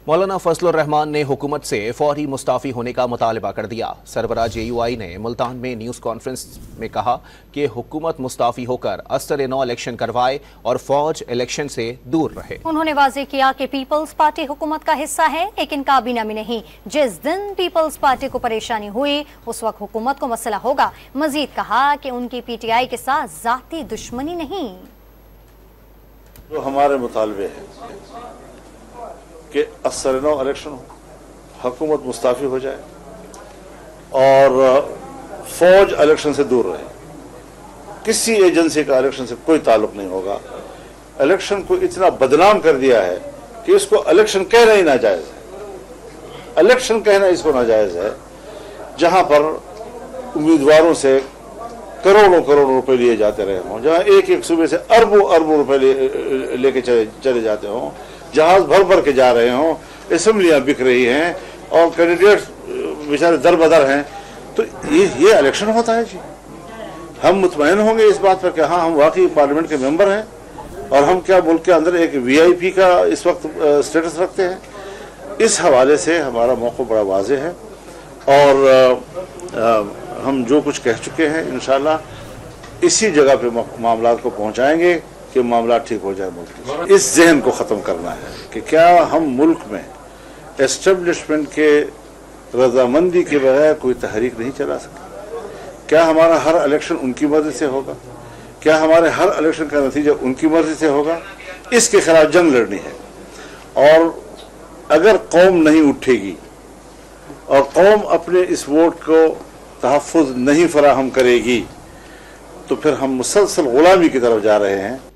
मौलाना फजलुर रहमान ने हुकूमत से फौरी मुस्ताफ़ी होने का मुतालबा कर दिया। सरबराह JUI ने मुल्तान में न्यूज़ कॉन्फ्रेंस में कहा कि हुकूमत मुस्ताफ़ी होकर अस्तर नौ इलेक्शन करवाए और फौज इलेक्शन से दूर रहे। उन्होंने वाज़ेह किया कि पीपल्स पार्टी हुकूमत का हिस्सा है लेकिन काबीना में नहीं। जिस दिन पीपल्स पार्टी को परेशानी हुई उस वक्त हुकूमत को मसला होगा। मजीद कहा कि उनकी PTI के साथ जाती दुश्मनी नहीं। जो हमारे मुतालबे हैं कि अस्तर नौ इलेक्शन हो, हुकूमत मुस्ताफ़ी हो जाए और फौज इलेक्शन से दूर रहे। किसी एजेंसी का इलेक्शन से कोई ताल्लुक नहीं होगा। इलेक्शन को इतना बदनाम कर दिया है कि इसको इलेक्शन कहना ही नाजायज है। इलेक्शन कहना इसको नाजायज है, जहां पर उम्मीदवारों से करोड़ों करोड़ों रुपए लिए जाते रहे हों, जहां एक एक सूबे से अरबों अरबों रुपए लेके चले जाते हों, जहाज भर भर के जा रहे हों, असेंबलियां बिक रही हैं और कैंडिडेट बेचारे दर बदर हैं, तो ये इलेक्शन होता है जी। हम मुतमईन होंगे इस बात पर कि हाँ, हम वाकई पार्लियामेंट के मेंबर हैं और हम क्या मुल्क के अंदर एक VIP का इस वक्त स्टेटस रखते हैं। इस हवाले से हमारा मौक़िफ़ बड़ा वाज़ेह है और हम जो कुछ कह चुके हैं इंशाअल्लाह इसी जगह पे मामला को पहुंचाएंगे कि मामला ठीक हो जाए। मुल्क इस जहन को ख़त्म करना है कि क्या हम मुल्क में एस्टेब्लिशमेंट के रजामंदी के बगैर कोई तहरीक नहीं चला सकते। क्या हमारा हर इलेक्शन उनकी मर्जी से होगा? क्या हमारे हर इलेक्शन का नतीजा उनकी मर्जी से होगा? इसके खिलाफ जंग लड़नी है और अगर कौम नहीं उठेगी और कौम अपने इस वोट को तहफ़्फ़ुज़ नहीं फराहम करेगी तो फिर हम मुसलसल गुलामी की तरफ जा रहे हैं।